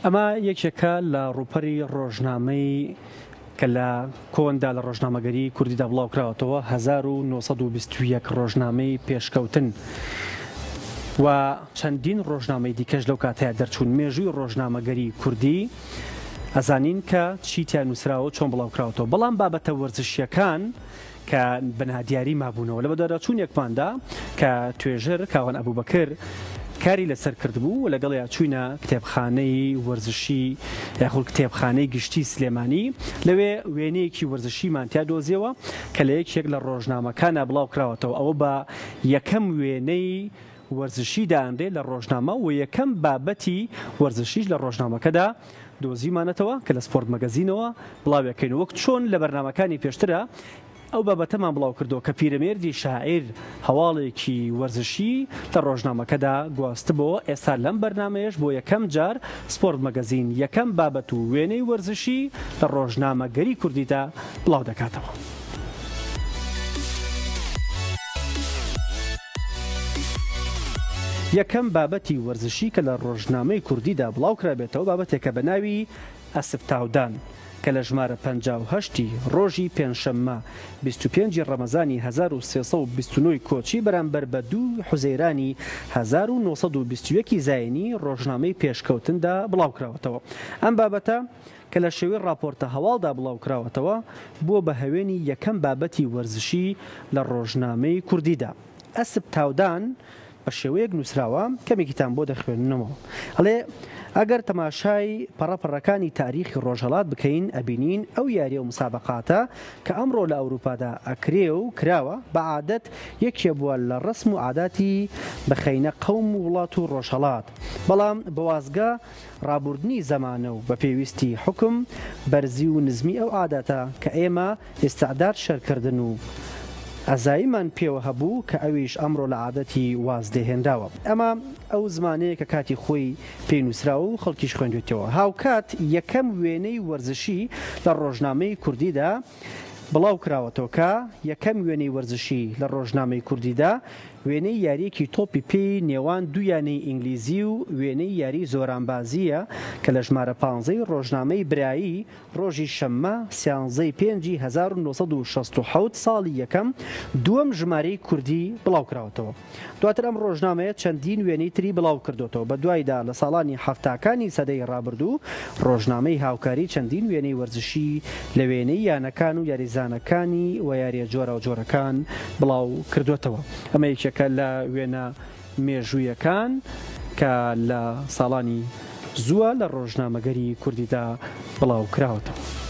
ئەمە یەکێکە لە ڕووپەری ڕۆژنامەی کە لە کۆندا لە ڕۆژنامەگەری کوردیدا بڵاوکراوەتەوە 1920 ڕۆژنامەی پێشکەوتن و چەندین ڕۆژنامەی دیکەش لەو کاتەیە دەرچوون. مێژووی ڕۆژنامەگەری کوردی ئەزانین کە چیتیان نووسراوە چۆن بڵاوکراوەتەوە، بەڵام بابەتە وەرزشیەکان کە بەنادیاری مابوونەوە لە بەدارەچوونێکماندا کە توێژەر کاوان ئەبوبەکر کاری لەسەر کردبوو و لەگەڵیا چووینە کتێبخانەی وەرزشی یاخود کتێبخانەی گشتی سلێمانی، لەوێ وێنەیەکی وەرزشیمان تیا دۆزیەوە کە لە یەکێک لە ڕۆژنامەکانە بڵاوکراوەتەوە. ئەوە بە یەکەم وێنەی وەرزشی داەندێ لە ڕۆژنامە و یەکەم بابەتی وەرزشیش لە ڕۆژنامەکەدا دۆزیمانەتەوە کە لە سپۆرت مەگەزینەوە بڵاوەکەین، وەک چۆن لە بەرنامەکانی پێشترە ئەو بابەتەمان بڵاو کردەوە کە پیرەمێردی شاعیر هەواڵێکی وەرزشی لە ڕۆژنامەکەدا گواستبەوە. ئێستا لەم بەرنامەیەش بۆ یەکەم جار سپۆرت مەگەزین یەکەم بابەت و وێنەی وەرزشی لە ڕۆژنامەگەری کوردیدا بڵاو دەکاتەوە. یەکەم بابەتی وەرزشی کە لە ڕۆژنامەی کوردیدا بڵاوکرابێتەوە بابەتێکە بە ناوی ئەسپ تاودان کە لە ژمارە 58 ڕۆژی پێنجشەممە 25 ڕەمەزانی 1329 کۆچی بەرامبەر بە 2 حوزەیرانی 1920 زاینی ڕۆژنامەی پێشکەوتندا بڵاوکراوەتەوە. ئەم بابەتە کە لە شێوەی راپۆرتە هەواڵدا بڵاوکراوەتەوە بووە بە هەوێنی یەکەم بابەتی وەرزشی لە ڕۆژنامەی کوردیدا. ئەسپ تاودان بە شێوەیەک نووسراوە کەمێکیتان بۆ دەخوێننەوە. ئەڵێ ئەگەر تەماشای پەڕەپەڕەکانی تاریخی ڕۆژهەڵات بکەین ئەبینین ئەو یاریە و مسابقاتە کە ئەمڕۆ لە ئەوروپادا ئەکرێ و کراوە بە عادەت یەکێ بووە لە ڕسم و عاداتی بەخەینە قەوم و وڵات و ڕۆژهەڵات، بەڵام بەوازگە ڕابردنی زەمانە و بە پێویستی حکم بەرزی و نزمی ئەو عاداتە کە ئێمە ئێستعداد شەرکردن و ئەزاییمان پێوە هەبوو کە ئەویش ئەمڕۆ لە عادەتی واز دەهێنراوە. ئەمە ئەو زمانەیە کە کاتی خۆی پێنووسراوە و خەڵکیش خوێندوێتەوە. هاوکات یەکەم وێنەی وەرزشی لە ڕۆژنامەی کوردیدا بڵاو کراوەتەوە کە یەکەم وێنەی وەرزشی لە ڕۆژنامەی کوردیدا وێنەی یاریەکی تۆپی پێی نێوان دوو یانەی ئینگلیزی و وێنەی یاری زۆرانبازیە کە لە ژمارە 15 ڕۆژنامەی برایی ڕۆژی شەممە 13/1967 ساڵی یەکەم دووەم ژمارەی کوردی بڵاوکراوەتەوە. دواتر ئەم ڕۆژنامەیە چەندین وێنەی تری بڵاو کردوتەوە. بە دوایدا لە ساڵانی هەفتاکانی سەدەی ڕابردوو ڕۆژنامەی هاوکاری چەندین وێنەی وەرزشی لە وێنەی یانەکان و یاریزانەکانی و یاریە جۆرە و جۆرەکان بڵاو کردوتەوە. ئەمە یەکێکە لە وێنە مێژوویەکان کە لە ساڵانی زووە لە ڕۆژنامەگەری کوردیدا بڵاو کراوەتەوە.